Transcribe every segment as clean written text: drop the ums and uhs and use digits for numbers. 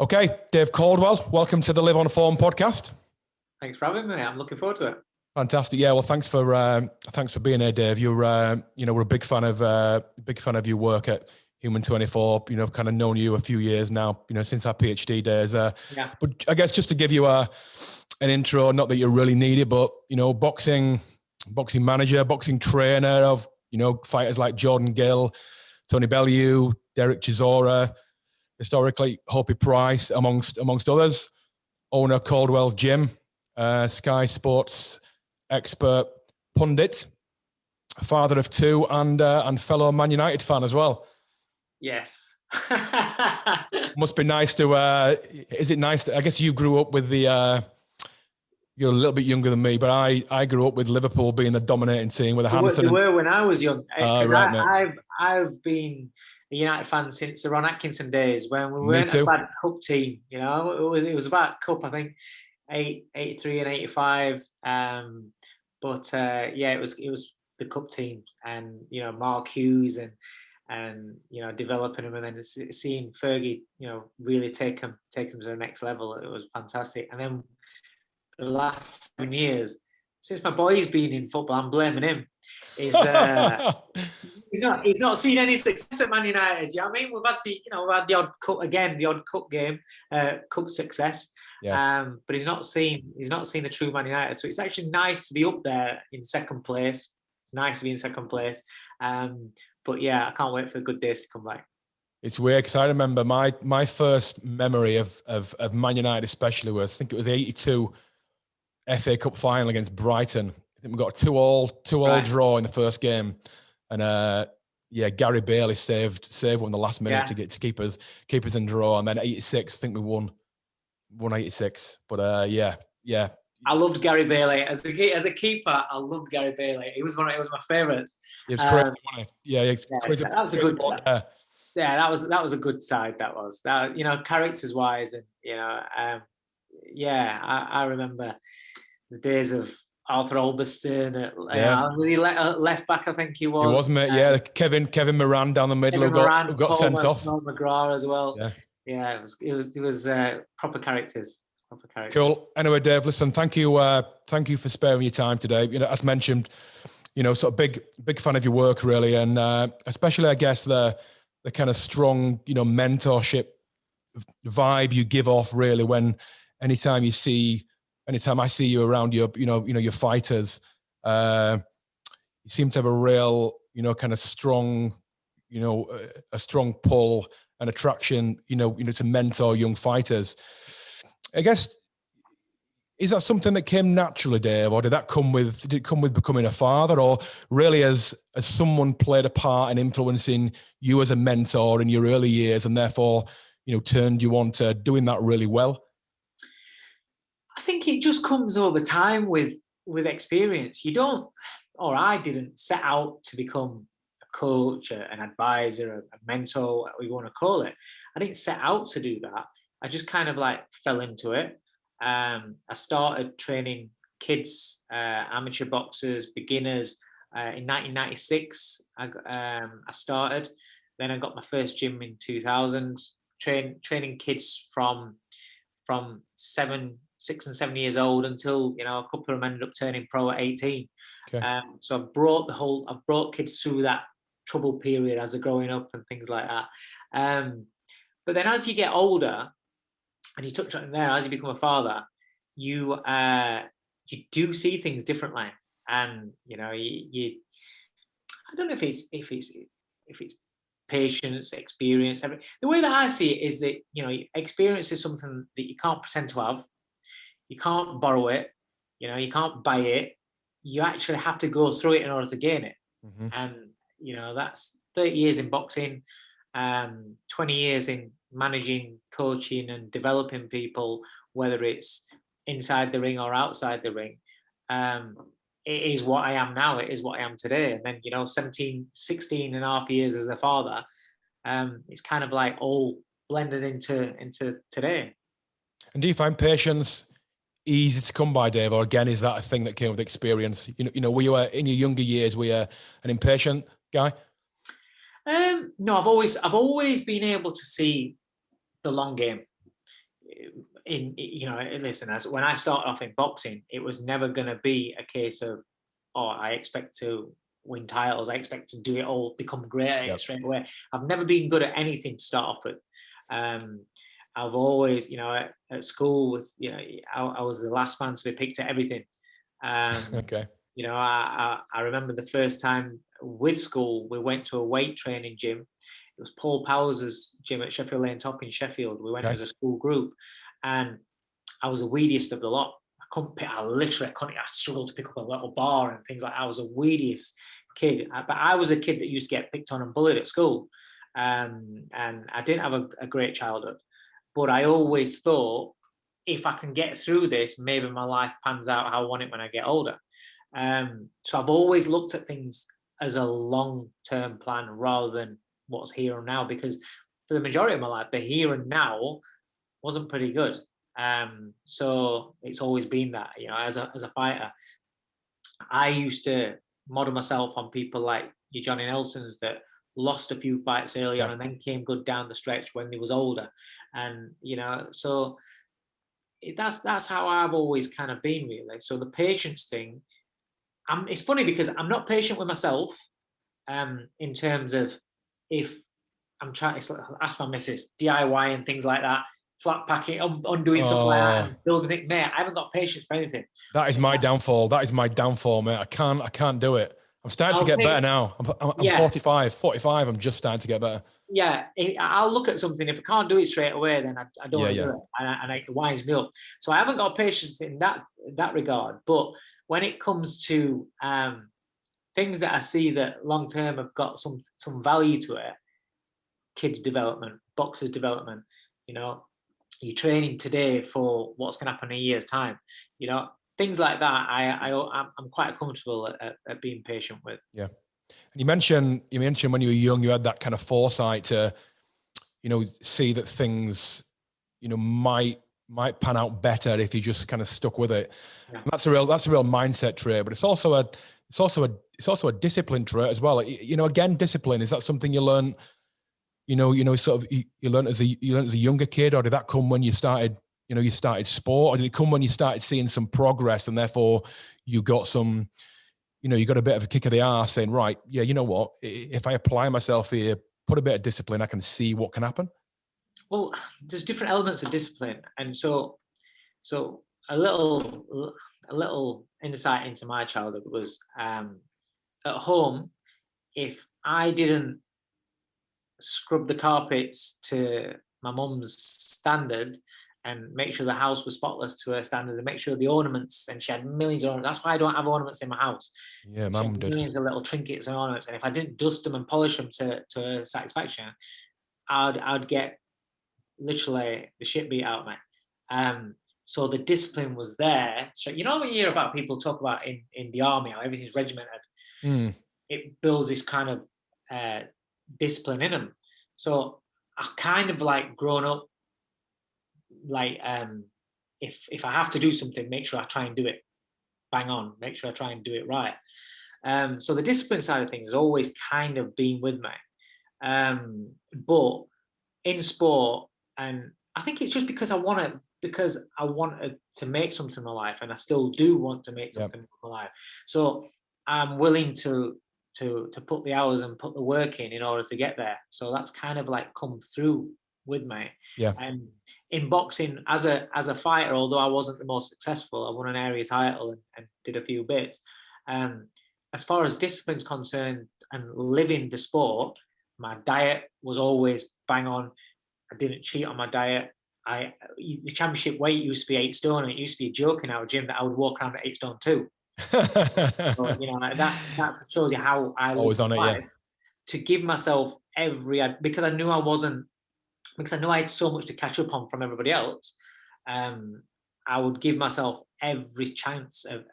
Okay, Dave Coldwell, welcome to the Live on Form podcast. Thanks for having me. I'm looking forward to it. Fantastic. Yeah, well, thanks for being here, Dave. You're we're a big fan of your work at Human 24. Kind of known you a few years now. Since our PhD days. Yeah. But I guess just to give you an intro, not that you really need it, but boxing manager, boxing trainer of fighters like Jordan Gill, Tony Bellew, Derek Chisora, historically Hopi Price, amongst others. Owner Coldwell Gym, Sky Sports expert, pundit, father of two, and fellow Man United fan as well. Yes. Must be nice to. Is it nice? I guess you grew up with the. You're a little bit younger than me, but I grew up with Liverpool being the dominating team with a Hamilton. They were when I was young. Right, I've been a United fan since the Ron Atkinson days when we weren't a bad cup team. It was about cup. I think 83 and 85. But it was the cup team, and Mark Hughes and developing them, and then seeing Fergie really take them to the next level. It was fantastic. And then the last 7 years, since my boy's been in football, I'm blaming him. He's not seen any success at Man United. You know what I mean? We've had the odd cup again, the odd cup game, cup success. Yeah. But he's not seen a true Man United. So it's actually nice to be up there in second place. It's nice to be in second place. But yeah, I can't wait for the good days to come back. It's weird because I remember my first memory of Man United especially was, I think it was the 82 FA Cup final against Brighton. I think we got a 2-2 draw in the first game, and Gary Bailey saved one in the last minute to keep us in draw, and then 86. I think we won 86. But I loved Gary Bailey as a keeper. I loved Gary Bailey. He was my favourites. It was crazy, wasn't it? That was a good. That was a good side. That was that. Characters wise, and I remember the days of Arthur Albiston, left back, I think he was. He was, mate. Kevin Moran down the middle who got sent off. Paul McGrath as well. Yeah, it was proper characters. Cool. Anyway, Dave, listen, thank you for sparing your time today. As mentioned, sort of big fan of your work, really, and especially, I guess, the kind of strong, mentorship vibe you give off, really, when anytime I see you around your fighters, you seem to have a real, kind of strong, a strong pull and attraction, to mentor young fighters. I guess, is that something that came naturally, Dave, or did it come with becoming a father, or really as someone played a part in influencing you as a mentor in your early years, and therefore, turned you on to doing that really well? I think it just comes over time with experience. You don't, or I didn't set out to become a coach, an advisor, a mentor, whatever you want to call it. I didn't set out to do that. I just kind of fell into it. I started training kids, amateur boxers, beginners in 1996. I started. Then I got my first gym in 2000. Training kids from 6 and 7 years old until a couple of them ended up turning pro at 18. Okay. So I've brought kids through that troubled period as they're growing up and things like that. But then as you get older, and you touched on it there, as you become a father, you do see things differently, and you I don't know if it's patience, experience. The way that I see it is that experience is something that you can't pretend to have. You can't borrow it. You can't buy it. You actually have to go through it in order to gain it. Mm-hmm. And that's 30 years in boxing, 20 years in managing, coaching, and developing people, whether it's inside the ring or outside the ring. It is what I am now. It is what I am today. And then, 16 and a half years as a father, it's kind of all blended into today. And do you find patience easy to come by, Dave? Or again, is that a thing that came with experience? Were you in your younger years, were you an impatient guy? No, I've always been able to see the long game. listen, as when I started off in boxing, it was never going to be a case of, oh, I expect to win titles, I expect to do it all, become great at it straight away. I've never been good at anything to start off with. I've always, at school, I was the last man to be picked at everything. Okay. I remember the first time with school, we went to a weight training gym. It was Paul Powers' gym at Sheffield Lane Top in Sheffield. We went as a school group, and I was the weediest of the lot. I struggled to pick up a little bar and things like that. I was the weediest kid, but I was a kid that used to get picked on and bullied at school. And I didn't have a great childhood, but I always thought, if I can get through this, maybe my life pans out how I want it when I get older. So I've always looked at things as a long-term plan rather than what's here and now, because for the majority of my life, the here and now wasn't pretty good. So it's always been that, as a fighter, I used to model myself on people like your Johnny Nelsons that lost a few fights early on and then came good down the stretch when he was older. And, so that's how I've always kind of been, really. So the patience thing, it's funny because I'm not patient with myself, in terms of, if I'm trying to ask my missus, DIY and things like that, flat packing, undoing stuff like that, and building it, mate, I haven't got patience for anything. That is my downfall. That is my downfall, mate. I can't do it. I'm starting to get better now. I'm 45. I'm just starting to get better. Yeah, I'll look at something. If I can't do it straight away, then I don't want to do it, and it winds me up. So I haven't got patience in that regard. But when it comes to things that I see that long term have got some value to it, kids development, boxers development, you're training today for what's going to happen in a year's time, things like that. I'm quite comfortable at being patient with. Yeah. And you mentioned when you were young, you had that kind of foresight to, see that things, might pan out better if you just kind of stuck with it. Yeah. And that's a real mindset trait, but it's also a discipline trait as well. Again, discipline, is that something you learn, sort of you learned as a younger kid, or did that come when you started, you started sport, or did it come when you started seeing some progress and therefore you got some, you got a bit of a kick of the arse saying, right, yeah, you know what, if I apply myself here, put a bit of discipline, I can see what can happen? Well, there's different elements of discipline. And so a little insight into my childhood was, at home, if I didn't scrub the carpets to my mum's standard and make sure the house was spotless to her standard, and make sure the ornaments, and she had millions of ornaments. That's why I don't have ornaments in my house. Yeah, mum did. Millions of little trinkets and ornaments. And if I didn't dust them and polish them to her satisfaction, I'd get literally the shit beat out of me. So the discipline was there. So when you hear about people talk about in the army how everything's regimented, it builds this kind of discipline in them. So I kind of grown up if I have to do something, make sure I try and do it bang on, make sure I try and do it right. So the discipline side of things has always kind of been with me. But in sport, and I think it's just because I wanted to make something in my life, and I still do want to make something in my life. So I'm willing to put the hours and put the work in order to get there. So that's kind of come through with me. Yeah. And in boxing, as a fighter, although I wasn't the most successful, I won an area title and did a few bits. As far as discipline's concerned and living the sport, my diet was always bang on. I didn't cheat on my diet. The championship weight used to be 8 stone, and it used to be a joke in our gym that I would walk around at 8 stone too. So, that shows you how I always on it, yeah. To give myself because I knew I had so much to catch up on from everybody else. I would give myself every chance of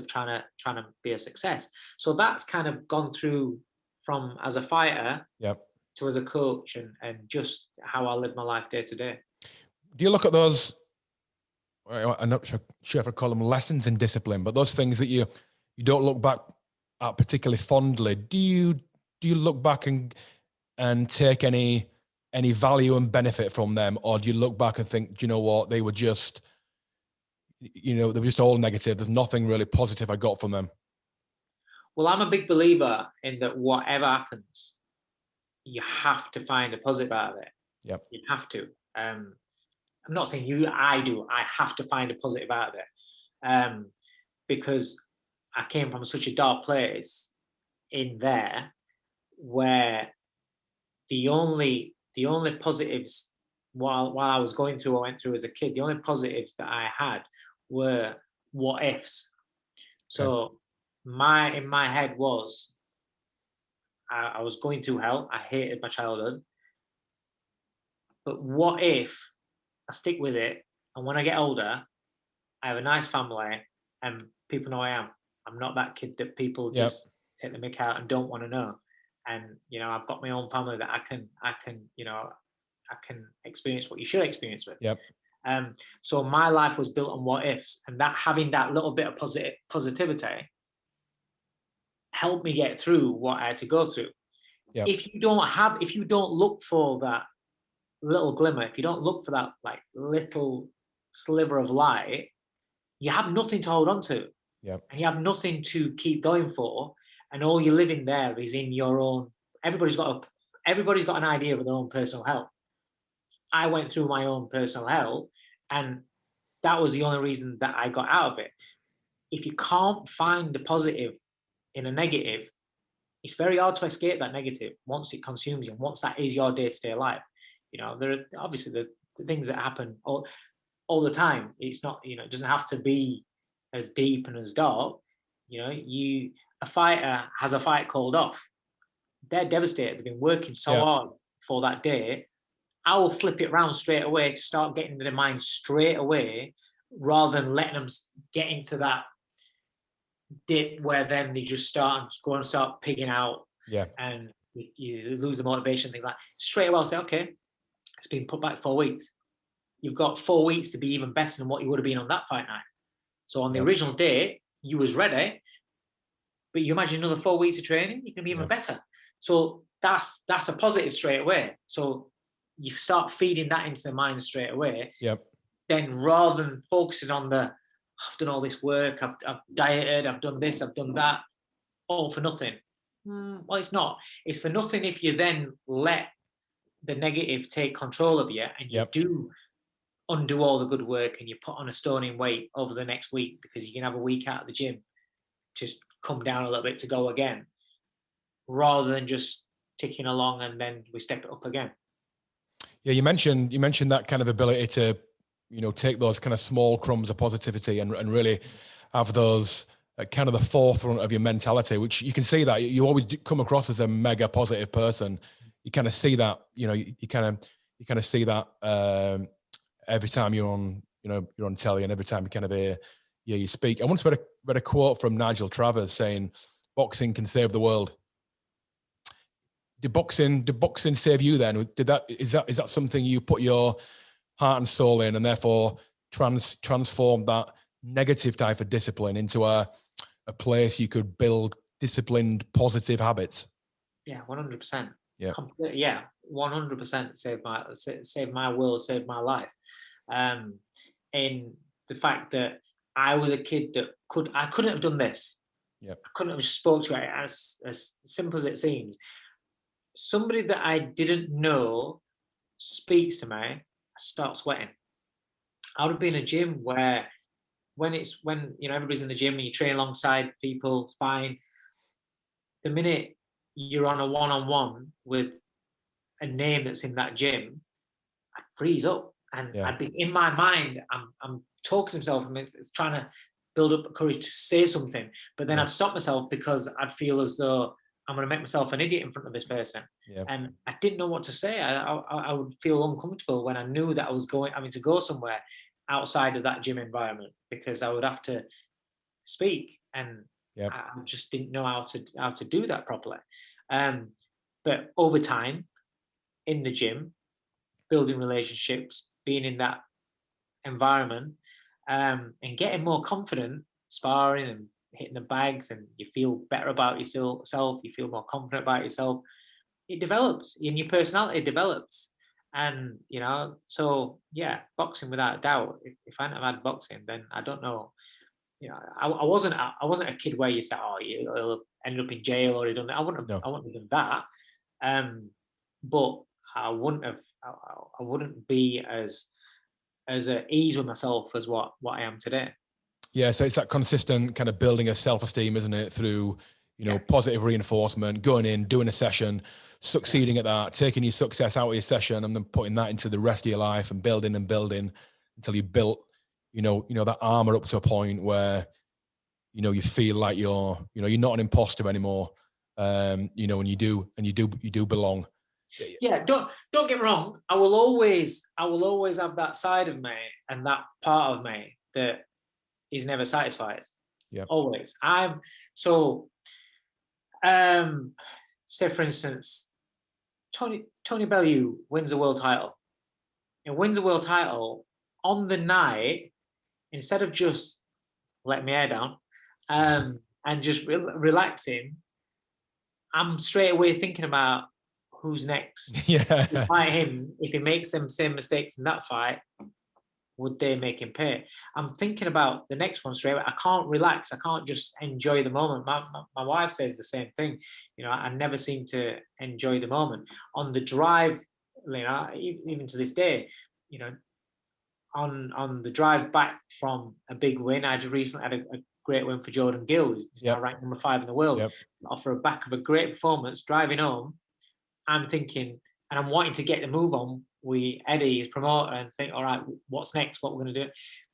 trying to be a success. So that's kind of gone through from as a fighter to as a coach, and just how I live my life day to day. Do you look at those, I'm not sure if I call them lessons in discipline, but those things that you don't look back at particularly fondly, do you look back and take any any value and benefit from them? Or do you look back and think, do you know what, they were just, they were just all negative. There's nothing really positive I got from them. Well, I'm a big believer in that whatever happens, you have to find a positive out of it. Yep. You have to. I'm not saying I do. I have to find a positive out of it. Because I came from such a dark place in there where the only positives while I was going through, I went through as a kid, the only positives that I had were what ifs. So in my head was, I was going through hell. I hated my childhood. But what if I stick with it, and when I get older, I have a nice family and people know I am. I'm not that kid that people just take the mick out and don't want to know. And, I've got my own family that I can experience what you should experience with. Yep. So my life was built on what ifs, and that having that little bit of positivity helped me get through what I had to go through. Yep. If you don't look for that little glimmer, if you don't look for that like little sliver of light, you have nothing to hold on to. Yep. And you have nothing to keep going for. And all you're living there is in your own, everybody's got an idea of their own personal hell. I went through my own personal hell, and that was the only reason that I got out of it. If you can't find the positive in a negative, it's very hard to escape that negative once it consumes you, and once that is your day-to-day life. There are obviously the things that happen all the time. It's not, it doesn't have to be as deep and as dark. A fighter has a fight called off. They're devastated. They've been working so hard for that day. I will flip it around straight away to start getting into their mind straight away, rather than letting them get into that dip where then they just start pigging out. Yeah. And you lose the motivation, things like that. Straight away I'll say, okay, it's been put back 4 weeks. You've got 4 weeks to be even better than what you would have been on that fight night. So on the original day, you was ready, but you imagine another 4 weeks of training, you're going to be even better. So that's a positive straight away. So you start feeding that into the mind straight away. Yep. Then rather than focusing on I've done all this work, I've dieted, I've done this, I've done that, all for nothing. Well, it's not. It's for nothing if you then let the negative take control of you, and you do undo all the good work, and you put on a stone in weight over the next week, because you can have a week out of the gym, just come down a little bit to go again, rather than just ticking along and then we step it up again. Yeah, you mentioned that kind of ability to, take those kind of small crumbs of positivity and really have those kind of the forefront of your mentality, which you can see that you always come across as a mega positive person. You kind of see that, you kind of see that every time you're on telly, and every time you kind of hear you speak. I once read a quote from Nigel Travers saying, "Boxing can save the world." Did boxing save you then? Is that something you put your heart and soul in, and therefore transform that negative type of discipline into a place you could build disciplined, positive habits? Yeah, 100%. Yeah, 100% saved my world, saved my life. In the fact that I was a kid that I couldn't have done this. Yeah, I couldn't have spoke to it, as simple as it seems. Somebody that I didn't know speaks to me, I start sweating. I would have been in a gym where when everybody's in the gym and you train alongside people, fine. The minute you're on a one-on-one with a name that's in that gym, I'd freeze up, and I'd be in my mind, I'm talking to myself, and it's trying to build up courage to say something, but then I'd stop myself because I'd feel as though I'm going to make myself an idiot in front of this person. Yeah. And I didn't know what to say. I would feel uncomfortable when I knew that I was having to go somewhere outside of that gym environment, because I would have to speak, and I just didn't know how to do that properly. But over time, in the gym, building relationships, being in that environment, and getting more confident, sparring and hitting the bags, and you feel better about yourself, you feel more confident about yourself, it develops, and your personality develops. And, you know, so yeah, boxing without a doubt. If I hadn't have had boxing, then I don't know. You know, I wasn't a kid where you say, oh, you'll end up in jail or you done that. No. I wouldn't have done that. But I wouldn't have. I wouldn't be as at ease with myself as what I am today. Yeah, so it's that consistent kind of building of self-esteem, isn't it? Through, you know, positive reinforcement, going in, doing a session, succeeding at that, taking your success out of your session, and then putting that into the rest of your life and building until you built, you know, that armor up to a point where, you know, you feel like you're not an imposter anymore. You know, and you do belong. Yeah, don't get me wrong. I will always have that side of me and that part of me that is never satisfied. Yeah. Always. Say for instance, Tony Bellew wins a world title. And wins a world title on the night, instead of just letting my hair down and just relaxing, I'm straight away thinking about who's next. Yeah. To fight him, if he makes them same mistakes in that fight, would they make him pay? I'm thinking about the next one straight away. I can't relax. I can't just enjoy the moment. My wife says the same thing. You know, I never seem to enjoy the moment. On the drive, you know, even to this day, you know, on the drive back from a big win, I just recently had a great win for Jordan Gill. He's now ranked number 5 in the world. Off the back of a great performance, driving home, I'm thinking, and I'm wanting to get the move on with Eddie, his promoter, and think, all right, what's next? What we're going to do?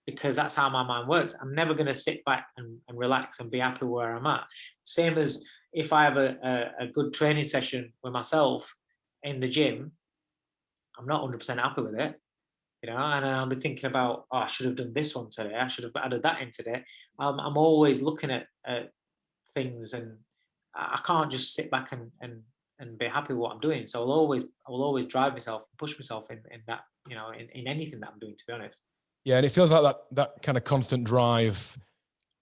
Because that's how my mind works. I'm never going to sit back and relax and be happy where I'm at. Same as if I have a good training session with myself in the gym, I'm not 100% happy with it. You know, and I'll be thinking about, oh, I should have done this one today. I should have added that in today. I'm always looking at things, and I can't just sit back and be happy with what I'm doing. So I will always drive myself, push myself in that, you know, in anything that I'm doing, to be honest. Yeah, and it feels like that kind of constant drive,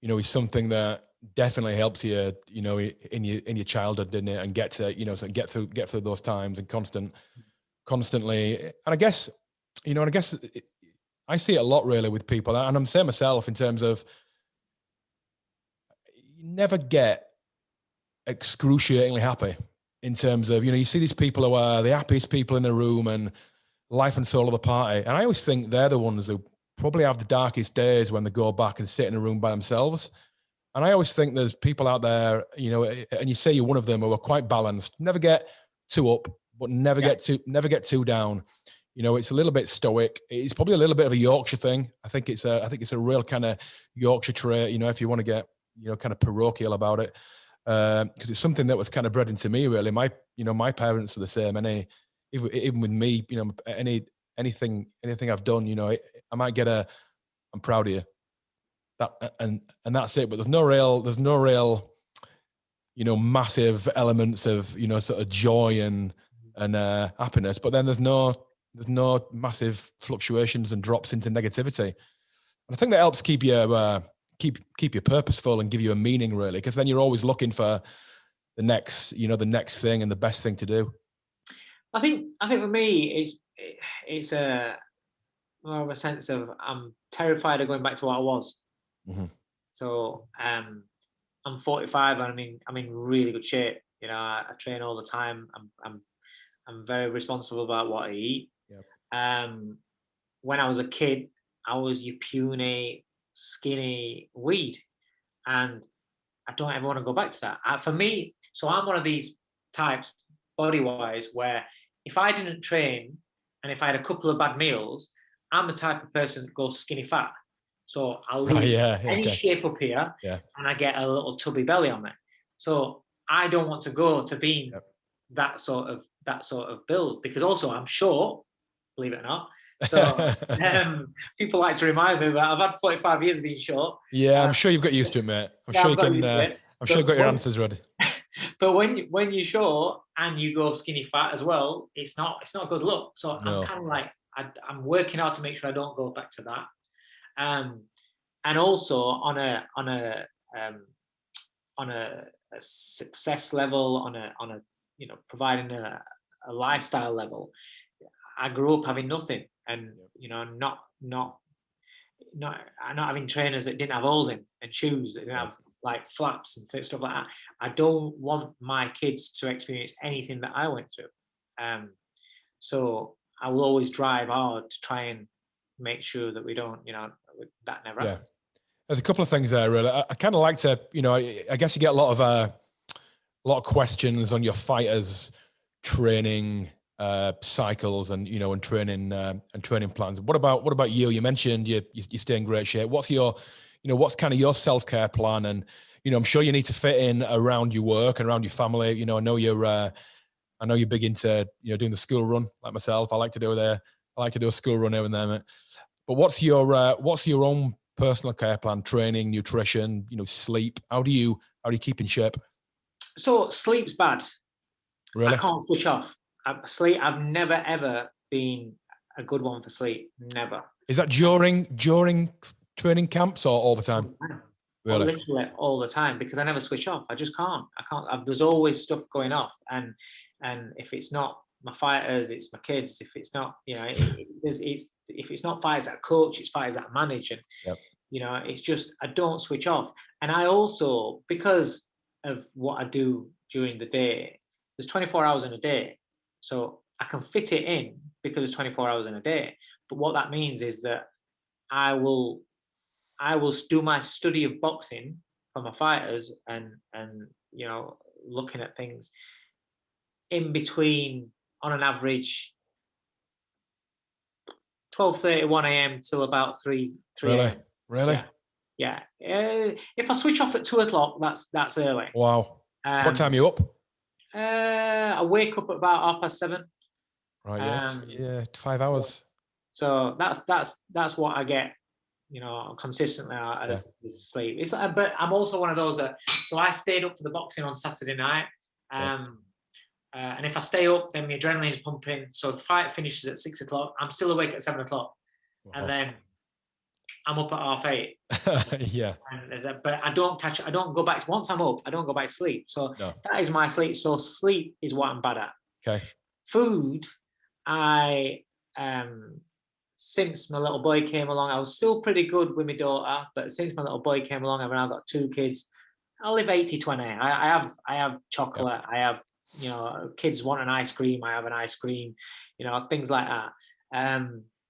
you know, is something that definitely helps you, you know, in your childhood, didn't it? And get to, you know, so get through those times and constantly. And I guess, you know, I see it a lot really with people, and I'm saying myself in terms of you never get excruciatingly happy in terms of, you know, you see these people who are the happiest people in the room and life and soul of the party. And I always think they're the ones who probably have the darkest days when they go back and sit in a room by themselves. And I always think there's people out there, you know, and you say you're one of them, who are quite balanced, never get too up, but never get too down. You know, it's a little bit stoic. It's probably a little bit of a Yorkshire thing. I think it's a real kind of Yorkshire trait, you know, if you want to get, you know, kind of parochial about it. Because it's something that was kind of bred into me, really. My parents are the same. Even with me, you know, anything I've done, you know, I might get I'm proud of you. That and that's it. But there's no real, you know, massive elements of, you know, sort of joy and happiness. But then there's no massive fluctuations and drops into negativity. And I think that helps keep you keep you purposeful and give you a meaning, really, because then you're always looking for the next thing and the best thing to do. I think for me, it's a more of a sense of I'm terrified of going back to what I was. Mm-hmm. So I'm 45 and I'm in really good shape. You know, I train all the time. I'm very responsible about what I eat. Yep. When I was a kid, I was your puny, skinny weed, and I don't ever want to go back to that. For me, so I'm one of these types, body-wise, where if I didn't train and if I had a couple of bad meals, I'm the type of person that goes skinny fat. So I'll lose any shape up here, and I get a little tubby belly on me. So I don't want to go to being that sort of build, because also I'm short, believe it or not. So people like to remind me that I've had 45 years of being short. Yeah, I'm sure you've got used to it, mate. I'm sure you can. I'm sure you've got your answers ready. But when you're short and you go skinny fat as well, it's not a good look. So I'm kind of like I'm working hard to make sure I don't go back to that. And also on a success level, on a you know, providing a lifestyle level, I grew up having nothing, and not having trainers that didn't have holes in, and shoes that didn't have like flaps and stuff like that. I don't want my kids to experience anything that I went through. So I will always drive hard to try and make sure that we don't, that never happens. There's a couple of things there, really. I kind of like to, I guess you get a lot of questions on your fighters' training cycles and and training plans. What about you? You mentioned you stay in great shape. What's your what's kind of your self-care plan? And I'm sure you need to fit in around your work and around your family. I know you're big into doing the school run like myself. I like to do a school run here and there. But what's your own personal care plan? Training, nutrition, sleep. How do you keep in shape? So sleep's bad. Really? I can't switch off. Sleep. I've never ever been a good one for sleep. Never. Is that during training camps or all the time? Really? Literally all the time, because I never switch off. I just can't. There's always stuff going off, and if it's not my fighters, it's my kids. If it's not, if it's not fighters that I coach, it's fighters that I manage, and it's just I don't switch off. And I also, because of what I do during the day, there's 24 hours in a day, so I can fit it in because there's 24 hours in a day. But what that means is that I will do my study of boxing for my fighters, and looking at things in between, on an average 12:30, 1 a.m. till about 3 a.m. Really? Yeah. If I switch off at 2 o'clock, that's early. Wow. What time are you up? I wake up at about 7:30. Right. Yes. Yeah. 5 hours. So that's what I get, consistently as sleep. It's but I'm also one of those that, so I stayed up for the boxing on Saturday night. And if I stay up, then my adrenaline is pumping. So the fight finishes at 6 o'clock. I'm still awake at 7 o'clock. Wow. And then I'm up at 8:30. Yeah. But I don't go back. Once I'm up, I don't go back to sleep. So that is my sleep. So sleep is what I'm bad at. Okay. Food, since my little boy came along, I was still pretty good with my daughter, but since my little boy came along, I've now got 2 kids. I live 80-20. I have chocolate. I have, kids want an ice cream, I have an ice cream, things like that.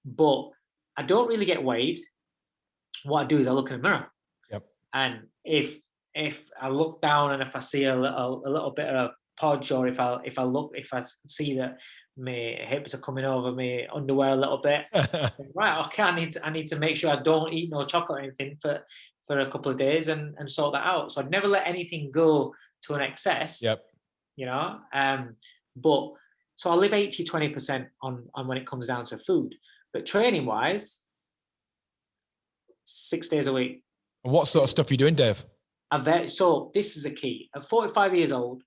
But I don't really get weighed. What I do is I look in the mirror. Yep. And if I look down and if I see a little bit of podge, or if I see that my hips are coming over my underwear a little bit, right, okay, I need to make sure I don't eat no chocolate or anything for a couple of days and sort that out. So I'd never let anything go to an excess. Yep. But so I live 80-20% on when it comes down to food. But training wise, 6 days a week. And what sort of stuff are you doing, Dave? So this is the key. At 45 years old,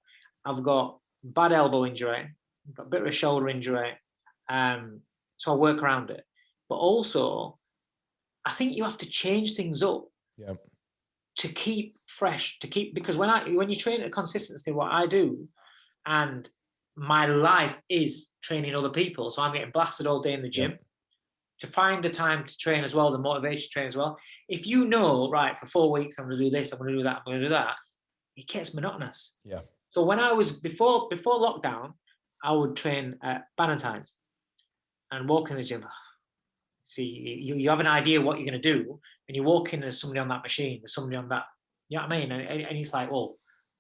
I've got bad elbow injury, I've got a bit of a shoulder injury. So I work around it. But also, I think you have to change things up. Yeah. To keep fresh, because when you train at consistency, what I do, and my life is training other people, so I'm getting blasted all day in the gym. Yep. To find the time to train as well, the motivation to train as well. If right, for 4 weeks I'm going to do this, I'm going to do that, I'm going to do that, it gets monotonous. Yeah. So when I was before lockdown, I would train at Bannatynes and walk in the gym. See, you have an idea what you're going to do, and you walk in, there's somebody on that machine, there's somebody on that, you know what I mean? And it's like, well,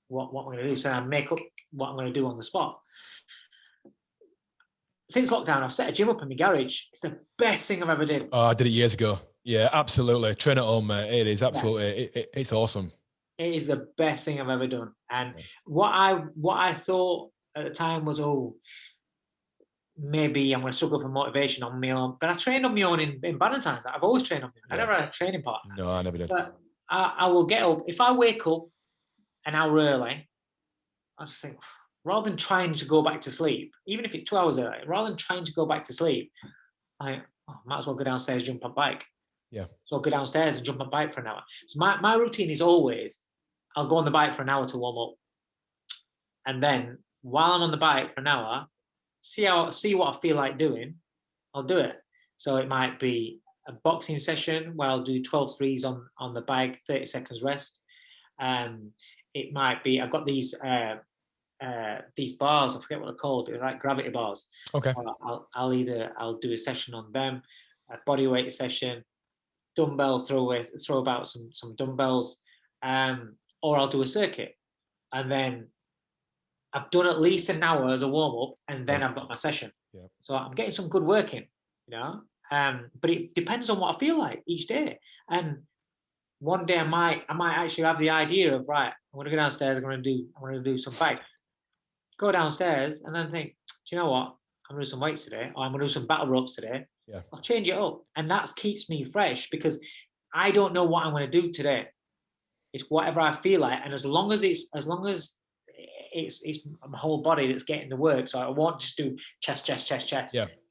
what am I going to do? So I make up what I'm going to do on the spot. Since lockdown, I've set a gym up in my garage. It's the best thing I've ever did. Oh, I did it years ago. Yeah, absolutely. Train at home, mate. It is absolutely, it's awesome. It is the best thing I've ever done. And what I thought at the time was, maybe I'm going to struggle for motivation on my own. But I trained on my own in Bannatynes. I've always trained on my own. I never had a training partner. No, I never did. But I will get up. If I wake up an hour early, I just think, rather than trying to go back to sleep, even if it's 2 hours early, rather than trying to go back to sleep, I might as well go downstairs, jump on bike. Yeah. So I'll go downstairs and jump on bike for an hour. So my routine is always, I'll go on the bike for an hour to warm up. And then while I'm on the bike for an hour, see what I feel like doing. I'll do it. So it might be a boxing session where I'll do 12 threes on the bag, 30 seconds rest. It might be, I've got these bars, I forget what they're called, they're like gravity bars. Okay. So I'll do a session on them, a body weight session, dumbbell throw about some dumbbells, or I'll do a circuit. And then I've done at least an hour as a warm-up, and then I've got my session. Yeah. So I'm getting some good work in, you know. But it depends on what I feel like each day. And one day I might actually have the idea of, right, I'm gonna go downstairs, I'm gonna do some bikes. Go downstairs and then think, do you know what? I'm gonna do some weights today, or I'm gonna do some battle ropes today. Yeah. I'll change it up. And that keeps me fresh, because I don't know what I'm gonna do today. It's whatever I feel like. And as long as it's my whole body that's getting the work. So I won't just do chest, yeah,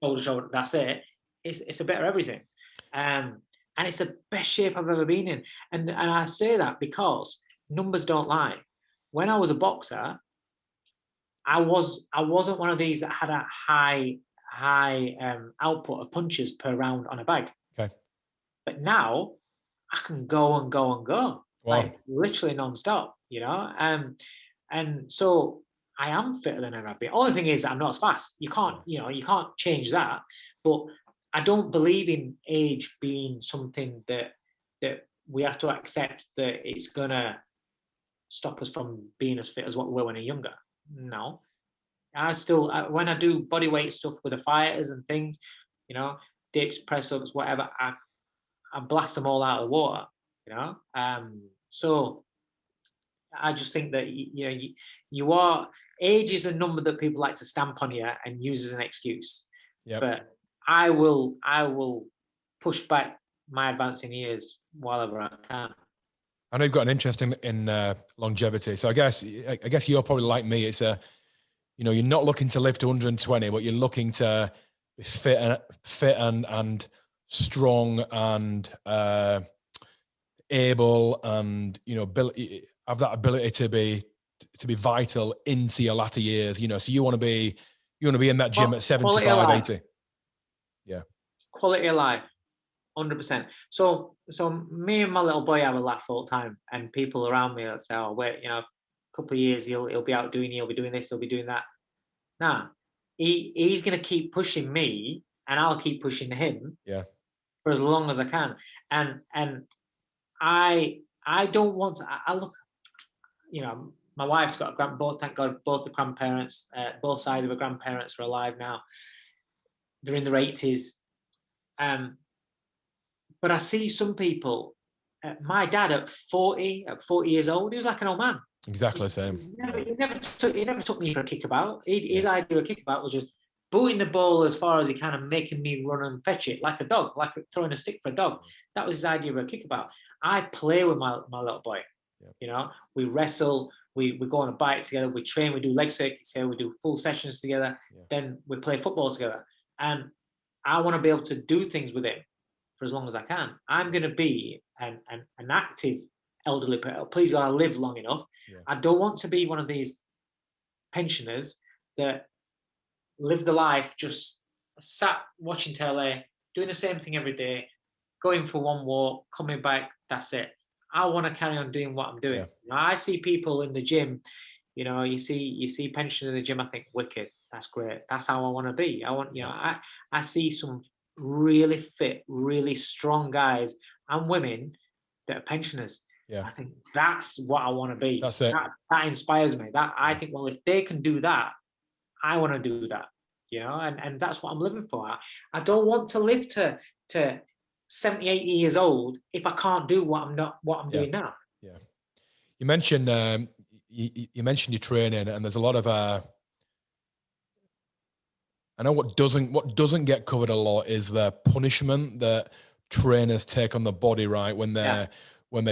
shoulder, that's it. It's a bit of everything. And it's the best shape I've ever been in. And I say that because numbers don't lie. When I was a boxer, I wasn't one of these that had a high output of punches per round on a bag. Okay. But now I can go and go and go. Wow. Like literally non-stop, you know. And so I am fitter than ever I've been. Only thing is that I'm not as fast. You can't change that. But I don't believe in age being something that we have to accept that it's gonna stop us from being as fit as what we were when we were younger. No. When I do body weight stuff with the fighters and things, you know, dips, press ups, whatever, I blast them all out of the water, you know. So I just think that you are, age is a number that people like to stamp on you and use as an excuse. Yep. But I will push back my advancing years whilever I can. I know you've got an interest in longevity, so I guess you're probably like me. It's you're not looking to live to 120, but you're looking to be fit and strong and able, and have that ability to be vital into your latter years. So you want to be in that gym at 75, 80. Yeah. Quality of life, 100%. So me and my little boy have a laugh all the time, and people around me will say, "Oh, wait, a couple of years he'll be out doing, he'll be doing this, he'll be doing that." Nah, he's gonna keep pushing me, and I'll keep pushing him. Yeah. For as long as I can, and I don't want to. I look, my wife's got thank God, both the grandparents, both sides of her grandparents are alive now. They're in their 80s. But I see some people, my dad at 40 years old, he was like an old man. Exactly the same. He never took me for a kickabout. His idea of kickabout was just booting the ball as far as he can and making me run and fetch it like a dog, like throwing a stick for a dog. That was his idea of a kickabout. I play with my little boy. Yeah. We wrestle, we go on a bike together, we train, we do leg circuits here, we do full sessions together, then we play football together. And I want to be able to do things with him for as long as I can. I'm going to be an active elderly person. Please God, I live long enough. Yeah. I don't want to be one of these pensioners that live the life just sat watching telly, doing the same thing every day, going for one walk, coming back, that's it. I want to carry on doing what I'm doing. Yeah. I see people in the gym, you see pensioners in the gym, I think, wicked, that's great. That's how I want to be. I want, I see some really fit, really strong guys and women that are pensioners. Yeah. I think that's what I want to be. That's it. That inspires me. I think, well, if they can do that, I want to do that. And that's what I'm living for. I don't want to live to 70, 80 years old if I can't do what I'm doing now. Yeah. You mentioned you mentioned your training, and there's a lot of I know what doesn't get covered a lot is the punishment that trainers take on the body, right? When they're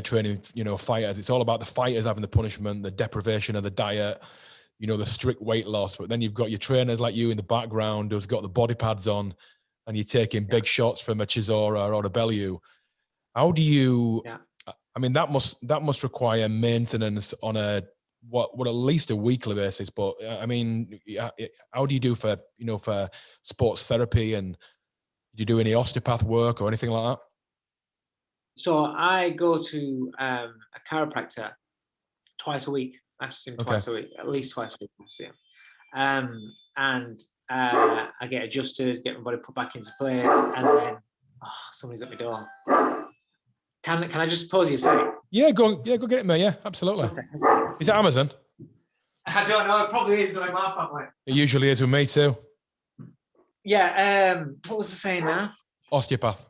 training, fighters. It's all about the fighters having the punishment, the deprivation of the diet, the strict weight loss. But then you've got your trainers like you in the background who's got the body pads on, and you're taking big shots from a Chisora or a Bellew. How do you? Yeah. I mean, that must require maintenance on a what at least a weekly basis. But I mean, how do you do for sports therapy and Did you do any osteopath work or anything like that? So I go to a chiropractor twice a week. I have to see him twice a week, at least twice a week. I see him. And I get adjusted, get my body put back into place, and then somebody's at my door. Can I just pause you a second? Yeah, go get it, mate. Yeah, absolutely. Is it Amazon? I don't know. It probably is in my family. It usually is with me too. Yeah. What was I saying now? Osteopath.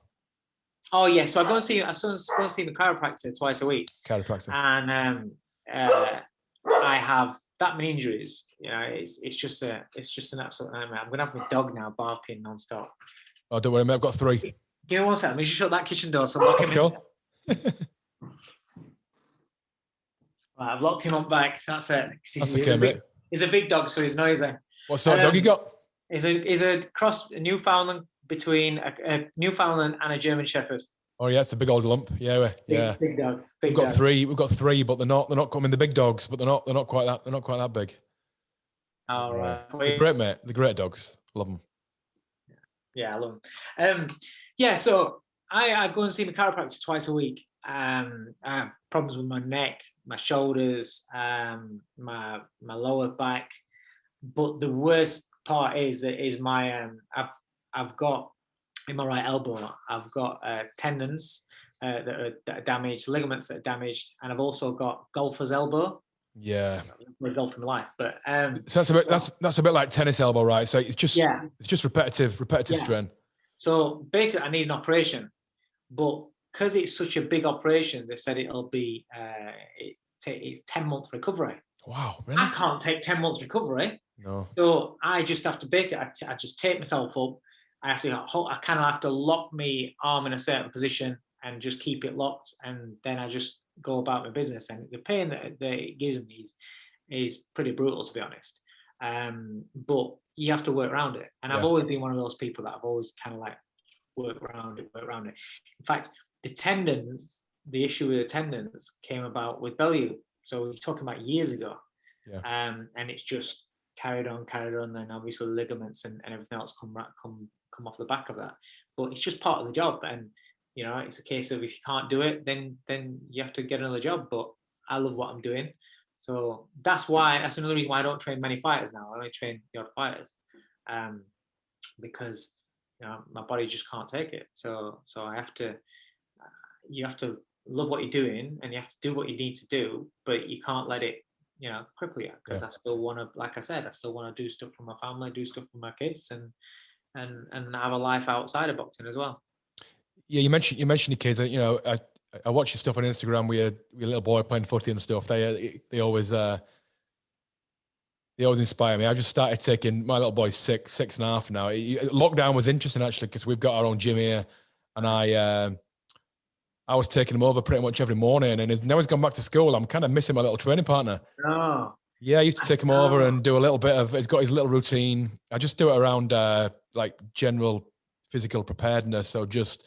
Oh yeah. So I go and see the chiropractor twice a week. Chiropractor. And I have that many injuries. You know, it's just an absolute nightmare. I'm gonna have my dog now barking nonstop. Oh, don't worry, mate. I've got 3. Give me one second. Let me just shut that kitchen door. So lock him in. Right, I've locked him up back. That's it. That's okay, mate. He's a big dog, so he's noisy. What sort of dog you got? He's a cross, a Newfoundland between a Newfoundland and a German Shepherd. Oh yeah, it's a big old lump. Yeah. Big dog. We've got 3. We've got 3, but they're not coming. The big dogs, but they're not quite that big. All right. They're great, mate. They're great dogs. Love them. Yeah, I love them. Yeah, so I go and see my chiropractor twice a week. I have problems with my neck, my shoulders, my lower back. But the worst part is my I've got in my right elbow, I've got tendons that are damaged, ligaments that are damaged, and I've also got golfer's elbow. Yeah, we're golfing life, but so that's a bit like tennis elbow, right? So it's just repetitive strain. So basically, I need an operation, but because it's such a big operation, they said it'll be it's 10 months recovery. Wow, really? I can't take 10 months recovery. No. So I just have to basically, I just tape myself up. I kind of have to lock my arm in a certain position and just keep it locked, and then I just go about my business. And the pain that it gives me is pretty brutal, to be honest. But you have to work around it. And I've always been one of those people that I've always kind of like work around it. In fact, the issue with the tendons came about with Bellew. So we're talking about years ago. Yeah. And it's just carried on. Then obviously ligaments and everything else come off the back of that. But it's just part of the job. And you know, it's a case of if you can't do it, then you have to get another job. But I love what I'm doing. So that's another reason why I don't train many fighters now. I only train the odd fighters. Because you know, my body just can't take it. So you have to love what you're doing, and you have to do what you need to do, but you can't let it, you know, cripple you. Because I still want to, like I said, I still want to do stuff for my family, do stuff for my kids, and have a life outside of boxing as well. Yeah, you mentioned your kids. You know, I watch your stuff on Instagram with your little boy playing footy and stuff. They always inspire me. I just started taking my little boy's 6.5 now. Lockdown was interesting actually, because we've got our own gym here, and I was taking him over pretty much every morning, and now he's gone back to school. I'm kind of missing my little training partner. Oh. Yeah, I used to take him over and do a little bit of. He's got his little routine. I just do it around like general physical preparedness. So just a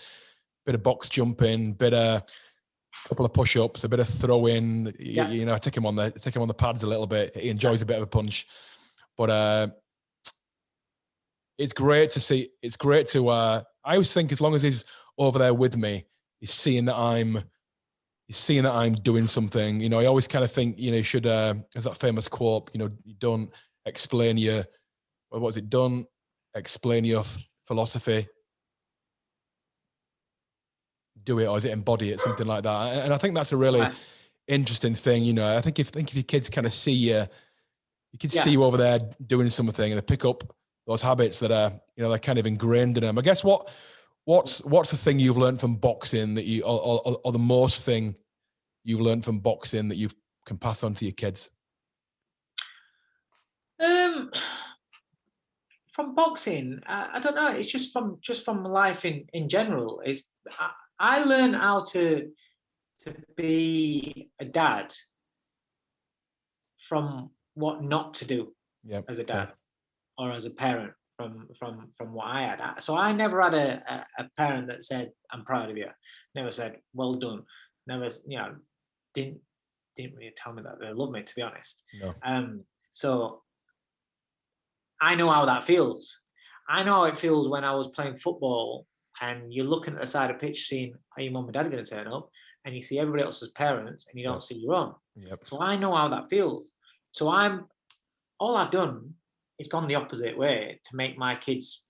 bit of box jumping, couple of push-ups, a bit of throwing. You know, I take him on the pads a little bit. He enjoys a bit of a punch, but it's great to see. It's great to. I always think as long as he's over there with me, he's seeing that I'm doing something. You know, I always kind of think, you know, you should. There's that famous quote. You know, you don't explain your. What was it? Don't explain your philosophy. Do it, or is it embody it? Something like that. And I think that's a really interesting thing. You know, I think if your kids kind of see you see you over there doing something, and they pick up those habits that are, you know, they're kind of ingrained in them. I guess what's the thing you've learned from boxing that you, or the most thing you've learned from boxing that you can pass on to your kids? From boxing, I don't know. It's just from life in general. I learned how to be a dad from what not to do as a dad or as a parent from what I had. So I never had a parent that said, "I'm proud of you." Never said, "Well done." Never, you know, didn't really tell me that they love me, to be honest. No. So I know how that feels. I know how it feels when I was playing football and you're looking at the side of the pitch seeing, are your mum and dad going to turn up? And you see everybody else's parents and you don't see your own. So I know how that feels. So all I've done is gone the opposite way to make my kids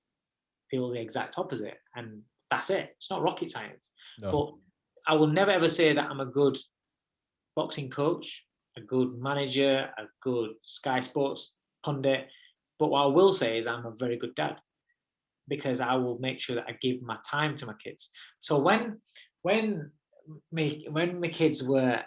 feel the exact opposite. And that's it. It's not rocket science. No. But I will never ever say that I'm a good boxing coach, a good manager, a good Sky Sports pundit. But what I will say is I'm a very good dad, because I will make sure that I give my time to my kids. So when my kids were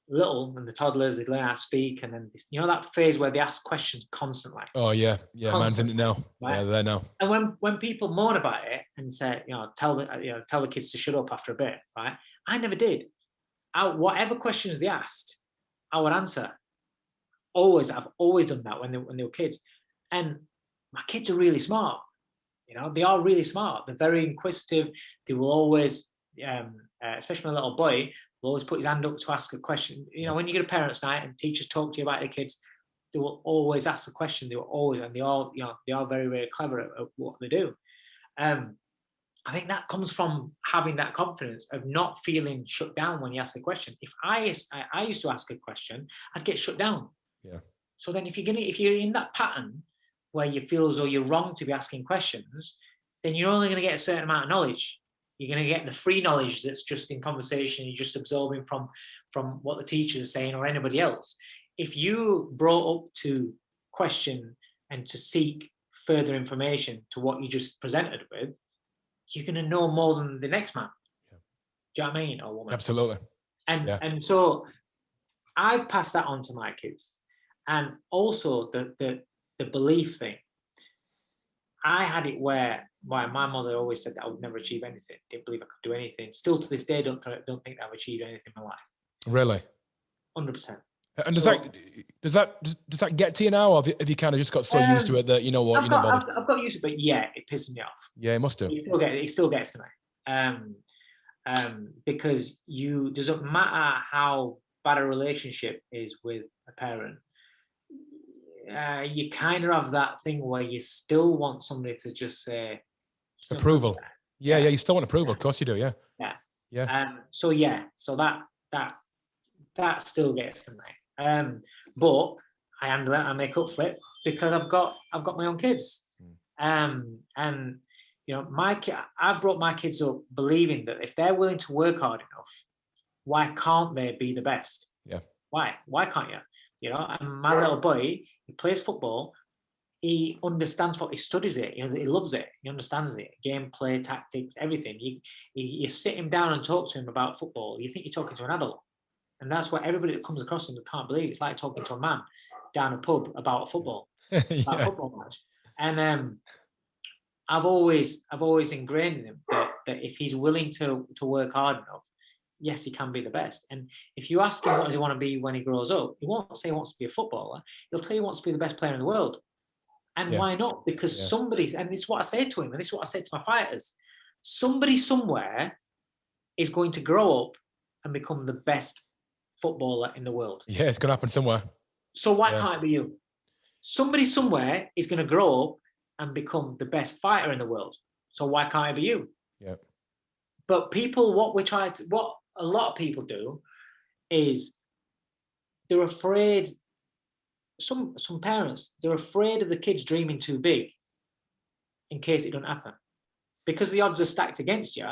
little and the toddlers, they learn how to speak, and then that phase where they ask questions constantly. Oh yeah, man's in it now. Right? Yeah, they're now. And when people moan about it and say, tell the kids to shut up after a bit, right? I never did. Whatever questions they asked, I would answer. I've always done that when they were kids, and my kids are really smart. They are really smart. They're very inquisitive. They will always, especially my little boy, will always put his hand up to ask a question. When you get a parents' night and teachers talk to you about their kids, they will always ask the question. They will always, and they are very, very clever at what they do. I think that comes from having that confidence of not feeling shut down when you ask a question. If I used to ask a question, I'd get shut down. Yeah. So then if you're in that pattern where you feel as though you're wrong to be asking questions, then you're only going to get a certain amount of knowledge. You're going to get the free knowledge that's just in conversation. You're just absorbing from what the teacher is saying or anybody else. If you brought up to question and to seek further information to what you just presented with, you're going to know more than the next man. Yeah. Do you know what I mean? Or woman. Absolutely. And so I've passed that on to my kids. And also the belief thing. I had it where my mother always said that I would never achieve anything. Didn't believe I could do anything. Still to this day, don't think I've achieved anything in my life. Really? 100%. And does that get to you now, or have you kind of just got so used to it that you know what? I've got used to it, but yeah, it pisses me off. Yeah, it must do. It still gets to me. Because doesn't matter how bad a relationship is with a parent, you kind of have that thing where you still want somebody to just say approval. Yeah, you still want approval. Of course you do. Yeah. So that still gets to me. But I handle it. I make up for it because I've got my own kids. And I've brought my kids up believing that if they're willing to work hard enough, why can't they be the best? Yeah. Why can't you? And my little boy, he plays football. He understands he studies it. He loves it. He understands it. Gameplay, tactics, everything. You sit him down and talk to him about football. You think you're talking to an adult. And that's what everybody that comes across him can't believe. It's like talking to a man down a pub about a football, about a football match. And I've always ingrained in him that if he's willing to work hard enough, yes, he can be the best. And if you ask him what does he want to be when he grows up, he won't say he wants to be a footballer. He'll tell you he wants to be the best player in the world. And why not? Because somebody, and it's what I say to him, and this is what I say to my fighters, somebody somewhere is going to grow up and become the best footballer in the world. Yeah, it's going to happen somewhere. So why can't it be you? Somebody somewhere is going to grow up and become the best fighter in the world. So why can't it be you? Yeah. But people, what a lot of people do is they're afraid. Some parents, they're afraid of the kids dreaming too big in case it doesn't happen. Because the odds are stacked against you,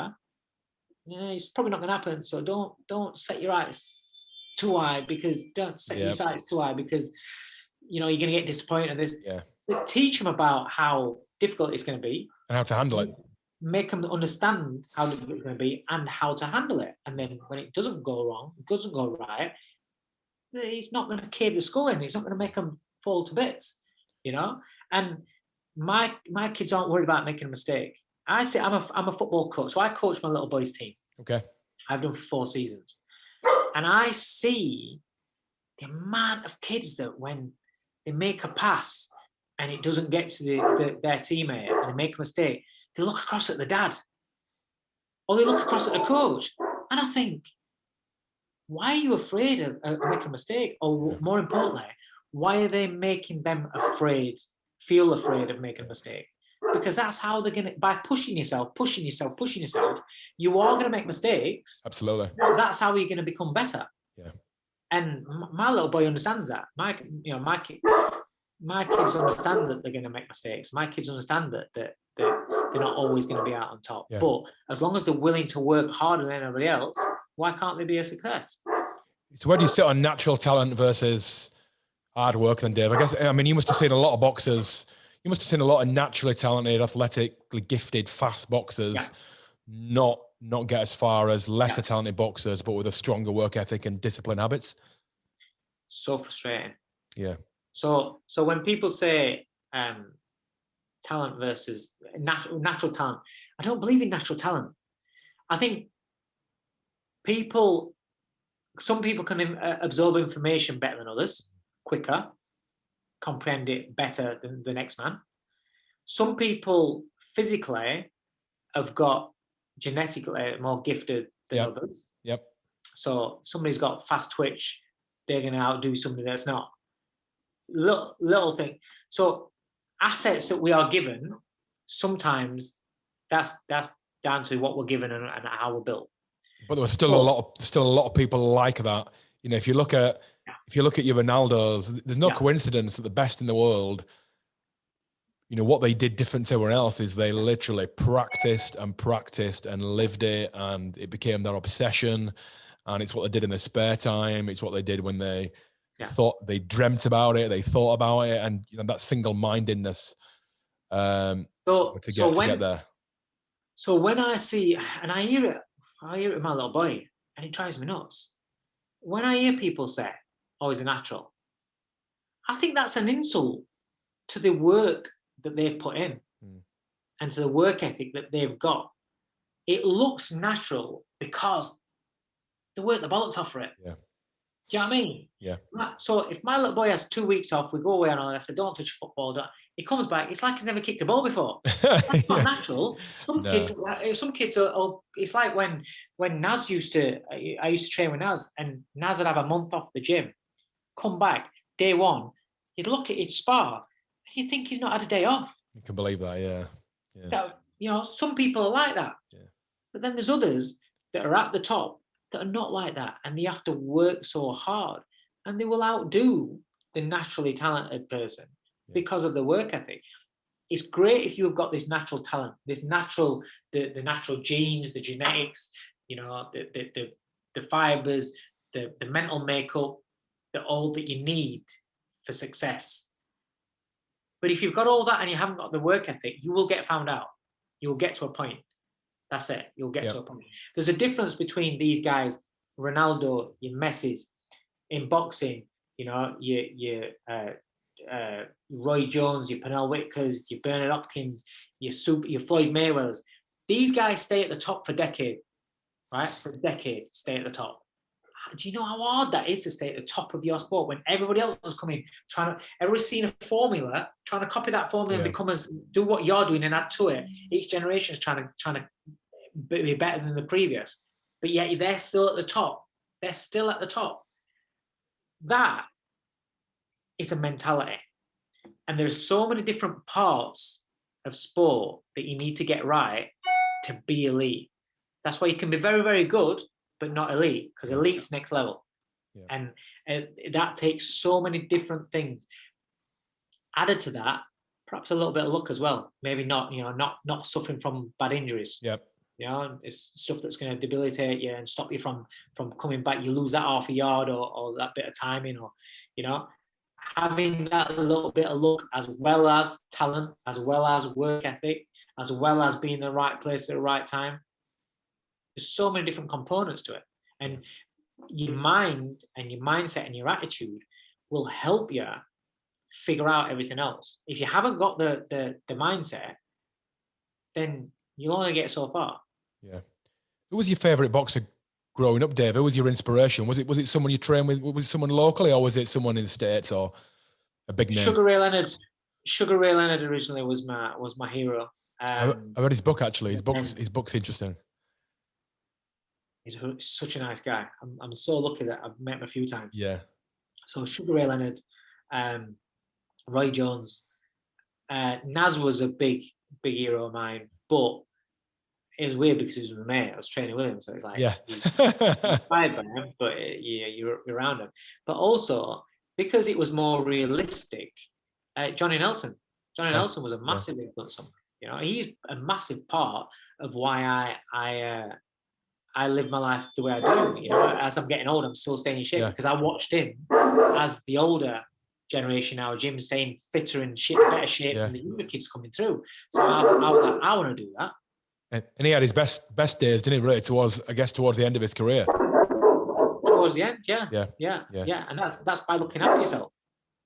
it's probably not going to happen. So don't set your eyes too high, because don't set your sights too high, because you're going to get disappointed in this. Yeah. But teach them about how difficult it's going to be and how to handle it. Make them understand how difficult it's going to be and how to handle it. And then when it doesn't go wrong, it doesn't go right, it's not going to cave the skull in. It's not going to make them fall to bits, And my kids aren't worried about making a mistake. I say I'm a football coach, so I coach my little boys' team. Okay. I've done for 4 seasons, and I see the amount of kids that when they make a pass and it doesn't get to their teammate and they make a mistake, they look across at the dad, or they look across at the coach, and I think, why are you afraid of making a mistake? Or more importantly, why are they making them feel afraid of making a mistake? because that's how they're gonna, by pushing yourself, you are gonna make mistakes. Absolutely. But that's how you're gonna become better. Yeah. And my little boy understands that. My kids understand that they're gonna make mistakes. My kids understand that they're not always gonna be out on top. Yeah. But as long as they're willing to work harder than anybody else, why can't they be a success? So where do you sit on natural talent versus hard work then, Dave? I guess, I mean, you must have seen a lot of boxers. You must have seen a lot of naturally talented, athletically gifted, fast boxers not get as far as lesser talented boxers, but with a stronger work ethic and discipline habits. So frustrating. Yeah. So when people say talent versus natural talent, I don't believe in natural talent. I think some people can absorb information better than others, quicker, comprehend it better than the next man. Some people physically have got genetically more gifted than others. Yep. So somebody's got fast twitch, they're going to outdo somebody that's not. Little thing. So assets that we are given, sometimes that's down to what we're given and how we're built. But there was still a lot of people like that. You know, if you look at your Ronaldos, there's no coincidence that the best in the world, you know, what they did different to everyone else is they literally practiced and lived it, and it became their obsession. And it's what they did in their spare time. It's what they did when they thought, they dreamt about it, they thought about it, and you know, that single-mindedness to get there. So when I see, and I hear it with my little boy, and it drives me nuts. When I hear people say, "Oh, he's a natural," I think that's an insult to the work that they've put in and to the work ethic that they've got. It looks natural because they work the bollocks off for it. Yeah. Do you know what I mean? Yeah. So if my little boy has 2 weeks off, we go away and I said, "Don't touch football." He comes back. It's like he's never kicked a ball before. That's not natural. Some kids are. It's like when Naz used to. I used to train with Naz, and Naz would have a month off the gym. Come back day one, you'd look at his spar, and you'd think he's not had a day off. You can believe that, yeah. That, you know, some people are like that. Yeah. But then there's others that are at the top that are not like that, and they have to work so hard, and they will outdo the naturally talented person because of the work ethic. It's great if you've got this natural talent, this natural, the natural genes, the genetics, you know, the fibers, the mental makeup, all that you need for success. But if you've got all that and you haven't got the work ethic, you will get found out. You will get to a point. That's it. You'll get to a point. There's a difference between these guys, Ronaldo, your Messi's, in boxing, you know, your Roy Jones, your Pernell Whitakers, your Bernard Hopkins, your Floyd Mayweathers. These guys stay at the top for decades, right? For a decade, stay at the top. Do you know how hard that is to stay at the top of your sport when everybody else is coming, everybody's seen a formula, trying to copy that formula and do what you're doing and add to it. Each generation is trying to be better than the previous, but yet they're still at the top. They're still at the top. That is a mentality. And there's so many different parts of sport that you need to get right to be elite. That's why you can be very, very good, but not elite, because elite's next level. And that takes so many different things. Added to that, perhaps a little bit of luck as well. Maybe not, you know, not suffering from bad injuries. Yep. You know, it's stuff that's going to debilitate you and stop you from coming back. You lose that half a yard or that bit of timing, or, you know, having that little bit of luck, as well as talent, as well as work ethic, as well as being in the right place at the right time. There's so many different components to it. And your mind and your mindset and your attitude will help you figure out everything else. If you haven't got the mindset, then you'll only get so far. Yeah. Who was your favorite boxer growing up, Dave? Who was your inspiration? Was it someone you trained with? Was it someone locally, or was it someone in the States, or a big name? Sugar Ray Leonard originally was my hero. I read his book, actually. His book's interesting. He's such a nice guy. I'm so lucky that I've met him a few times. Yeah. So Sugar Ray Leonard, Roy Jones, Naz was a big hero of mine, but it was weird because he was my mate. I was training with him, so it's like, you're inspired by him, but you're around him. But also because it was more realistic, Johnny Nelson was a massive influence on me. You know, he's a massive part of why I live my life the way I do. You know, as I'm getting older, I'm still staying in shape because I watched him as the older generation now, Jim staying fitter and better shape than the younger kids coming through. So I was like, I want to do that. And he had his best days, didn't he? Really, towards the end of his career. Towards the end, yeah. And that's by looking after yourself.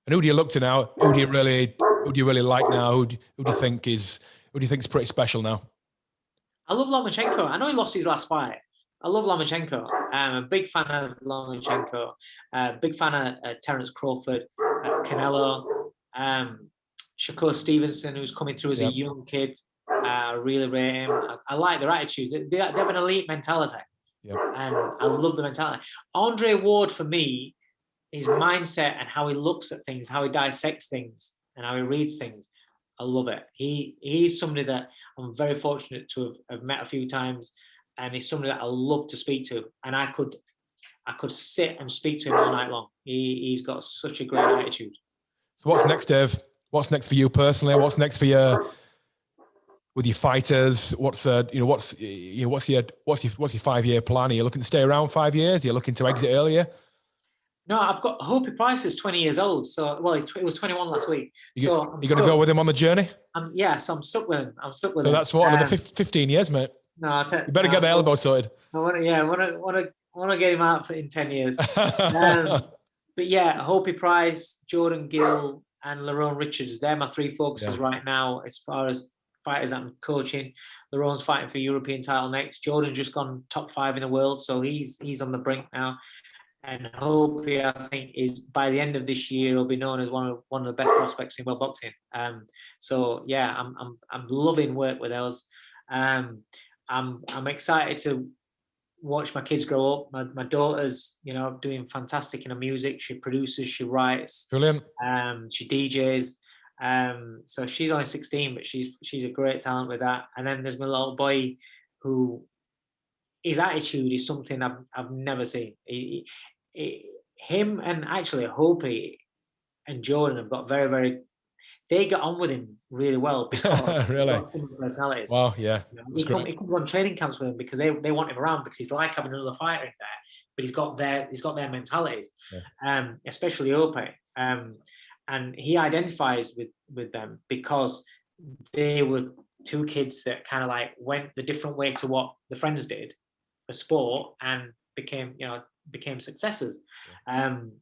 And who do you look to now? Who do you really like now? Who do you think is pretty special now? I love Lomachenko. I know he lost his last fight. I love Lomachenko. I'm a big fan of Lomachenko. Big fan of Terence Crawford, Canelo, Shakur Stevenson, who's coming through as a young kid. I really rate him. I like their attitude. They have an elite mentality. And I love the mentality. Andre Ward, for me, his mindset and how he looks at things, how he dissects things, and how he reads things, I love it. He's somebody that I'm very fortunate to have met a few times, and he's somebody that I love to speak to. And I could sit and speak to him all night long. He's got such a great attitude. So what's next, Dave? What's next for you personally? What's next for you with your fighters? What's your 5-year plan? Are you looking to stay around 5 years? Are you looking to exit earlier? No, I've got Hopey Price is 20 years old. So, well, it was 21 last week. You're going to go with him on the journey? So I'm stuck with him. So that's what, another 15 years, mate? No, you better get the elbow sorted. I want to get him out in 10 years. But yeah, Hopey Price, Jordan Gill, and Lerone Richards. They're my three focuses right now as far as fighters I'm coaching. Lerone's fighting for European title next. Jordan's just gone top 5 in the world, so he's on the brink now. And Hopey, I think, is by the end of this year will be known as one of the best prospects in world boxing. So yeah, I'm loving work with those. I'm excited to watch my kids grow up. My daughter's, doing fantastic in her music. She produces, she writes. Brilliant. She DJs. So she's only 16, but she's a great talent with that. And then there's my little boy, who his attitude is something I've never seen. Him and actually Hopey and Jordan have got they get on with him really well because really? they've got similar personalities. Wow, yeah. He comes on training camps with him because they want him around because he's like having another fighter in there, but he's got their mentalities, especially Hopey. And he identifies with them because they were two kids that kind of like went the different way to what the friends did for sport and became successors.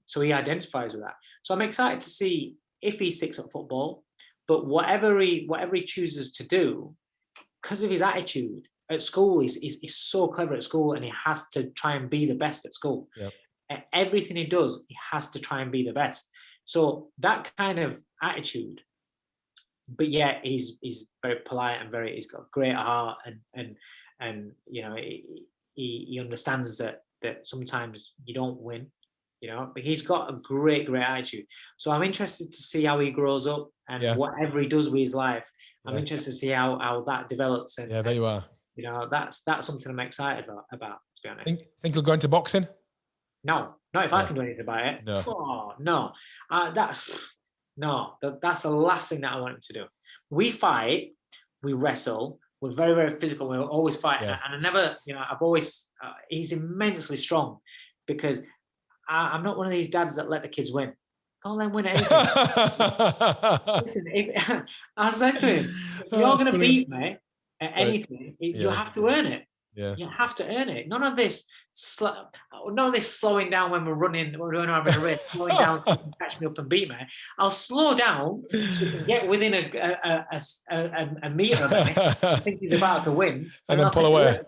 So he identifies with that. So I'm excited to see if he sticks at football, but whatever he chooses to do, because of his attitude at school, he's so clever at school, and he has to try and be the best at school. At everything he does, he has to try and be the best. So that kind of attitude, but yeah, he's very polite and he's got a great heart, and he understands that sometimes you don't win, but he's got a great attitude. So I'm interested to see how he grows up and whatever he does with his life. I'm interested to see how that develops. And there you are. That's something I'm excied about, to be honest. Think he'll go into boxing? No, not if I can do anything about it. No. Oh, no. That's the last thing that I want him to do. We fight, we wrestle, we're very, very physical. We're always fighting. And I never, I've always, he's immensely strong because I'm not one of these dads that let the kids win. Don't let them win anything. Listen, I said to him, if you're going to beat me at anything, you have to earn it. Yeah. You have to earn it. None of this slowing down when we're having a race, slowing down so you can catch me up and beat me. I'll slow down so you can get within a meter of me. I think he's about to win. And then pull away.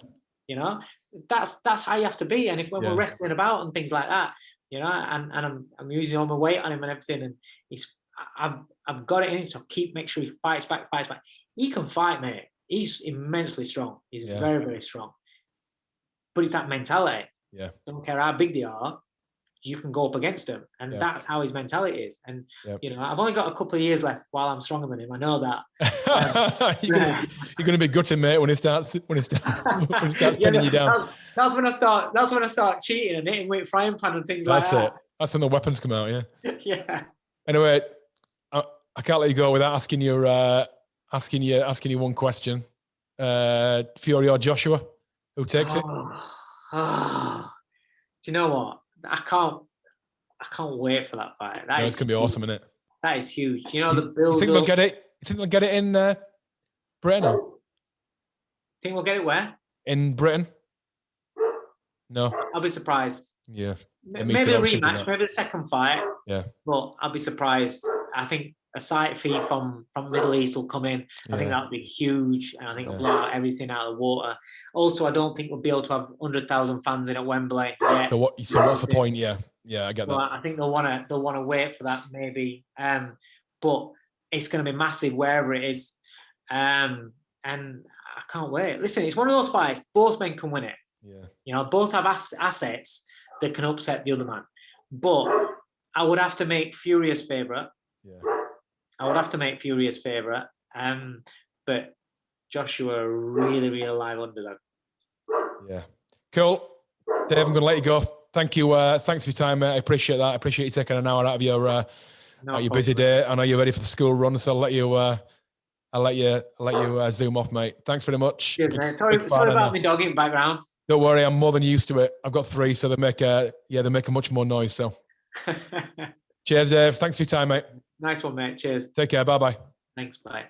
That's how you have to be. And when we're wrestling about and things like that, and I'm using all my weight on him and everything, and I've got it in him to make sure he fights back. He can fight, mate. He's immensely strong. He's very, very strong. But it's that mentality. Yeah. Don't care how big they are. you can go up against him, and that's how his mentality is. And you know, I've only got a couple of years left while I'm stronger than him. I know that. You're gonna be gutted, mate, when he starts pinning you down. That's when I start cheating and hitting with frying pan and things like that. That's it. That's when the weapons come out. Yeah. Yeah. Anyway, I can't let you go without asking you one question. Fury or Joshua, who takes it? Do you know what? I can't wait for that fight. It's gonna be awesome, isn't it? That is huge. You know, the build. You think they'll get it? You think they'll get it in Britain? Think we'll get it where? In Britain? No. I'll be surprised. Yeah. Maybe a rematch, maybe the second fight. Yeah. But I'll be surprised. I think a site fee from Middle East will come in. I think that'll be huge, and I think it'll blow out everything out of the water. Also, I don't think we'll be able to have 100,000 fans in at Wembley. Yet. So what's the point? Yeah, I get that. I think they'll want to wait for that maybe. But it's going to be massive wherever it is, and I can't wait. Listen, it's one of those fights. Both men can win it. Yeah. You know, both have assets that can upset the other man. But I would have to make Fury as favourite. Yeah. I would have to make Fury as favourite. But Joshua really, really live underdog. Yeah. Cool. Dave, I'm going to let you go. Thank you. Thanks for your time, mate. I appreciate that. I appreciate you taking an hour out of your busy day. I know you're ready for the school run, so I'll let you zoom off, mate. Thanks very much. Cheers, mate. Sorry about my dog in the background. Don't worry, I'm more than used to it. I've got 3, so they make a much more noise. So, cheers, Dave. Thanks for your time, mate. Nice one, mate. Cheers. Take care. Bye-bye. Thanks. Bye.